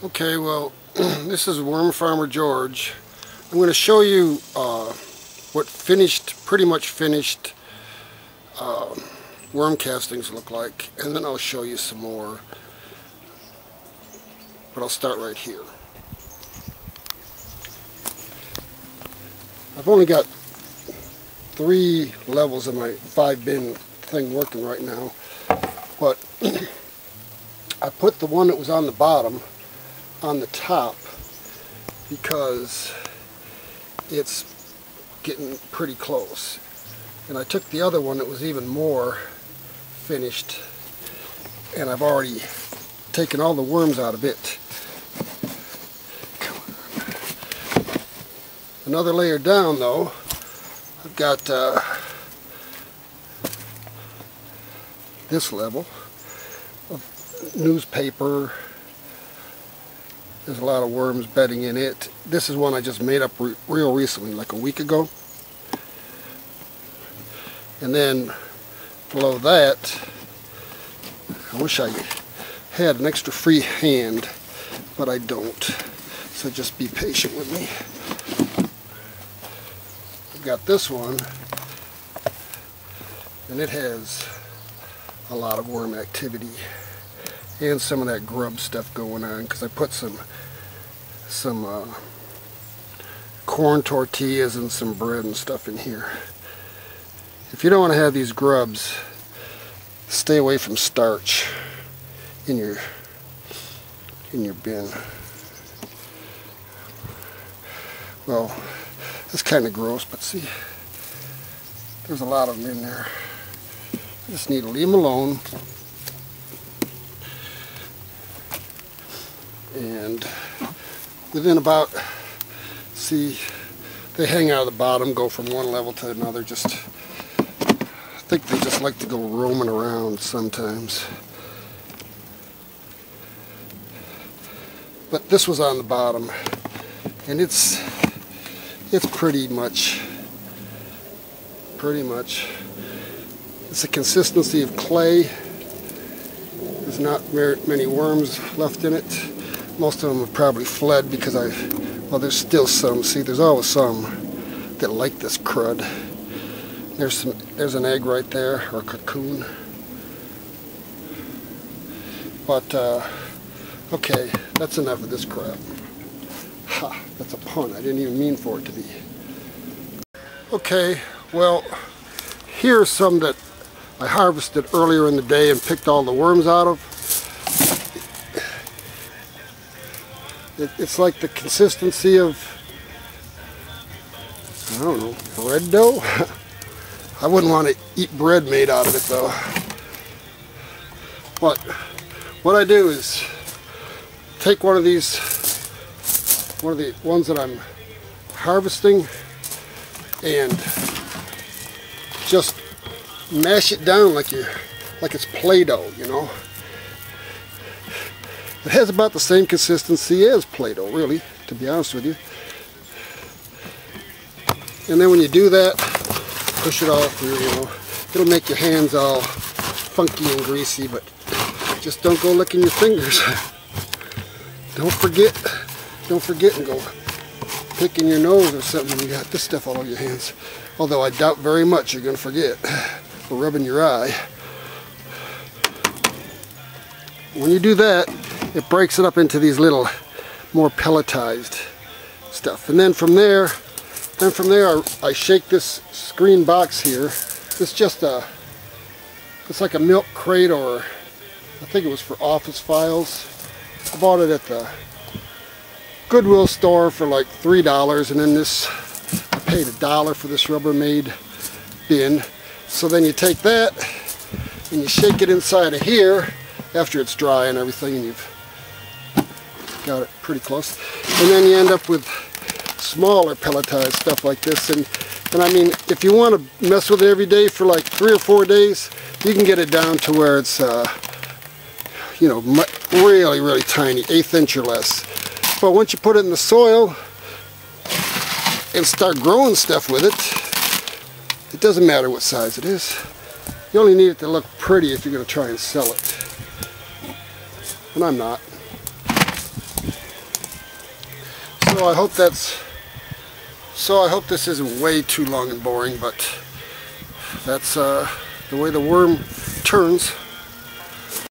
Okay, well, this is Worm Farmer George. I'm going to show you what pretty much finished worm castings look like, and then I'll show you some more. But I'll start right here. I've only got 3 levels of my 5-bin thing working right now, but I put the one that was on the bottom on the top because it's getting pretty close, and I took the other one that was even more finished, and I've already taken all the worms out of it. Another layer down though, I've got this level of newspaper. There's a lot of worms bedding in it. This is one I just made up real recently, like a week ago. And then below that, I wish I had an extra free hand, but I don't. So just be patient with me. I've got this one, and it has a lot of worm activity and some of that grub stuff going on, because I put some corn tortillas and some bread and stuff in here. If you don't want to have these grubs, stay away from starch in your bin. Well, it's kind of gross, but see, there's a lot of them in there. I just need to leave them alone. And within about, see, they hang out of the bottom, go from one level to another. I think they just like to go roaming around sometimes. But this was on the bottom, and it's pretty much, it's the consistency of clay. There's not very many worms left in it. Most of them have probably fled because well, there's still some. See, there's always some that like this crud. There's an egg right there, or a cocoon. But, okay, that's enough of this crap. Ha, that's a pun. I didn't even mean for it to be. Okay, well, here's some that I harvested earlier in the day and picked all the worms out of. It's like the consistency of, I don't know, bread dough? I wouldn't want to eat bread made out of it though. But what I do is take one of the ones that I'm harvesting, and just mash it down like it's Play-Doh, you know. It has about the same consistency as Play-Doh, really, to be honest with you. And then when you do that, push it all through, you know. It'll make your hands all funky and greasy, but just don't go licking your fingers. Don't forget and go picking your nose or something when you got this stuff all over your hands. Although I doubt very much you're going to forget, or rubbing your eye. When you do that, it breaks it up into these little more pelletized stuff. And then from there I shake this screen box here. It's just it's like a milk crate, or I think it was for office files. I bought it at the Goodwill store for like $3, and then I paid $1 for this Rubbermaid bin. So then you take that and you shake it inside of here after it's dry and everything, and you've got it pretty close. And then you end up with smaller pelletized stuff like this. And I mean, if you want to mess with it every day for like 3 or 4 days, you can get it down to where it's, you know, really, really tiny, 1/8 inch or less. But once you put it in the soil and start growing stuff with it, it doesn't matter what size it is. You only need it to look pretty if you're going to try and sell it. And I'm not. I hope this isn't way too long and boring, but that's the way the worm turns.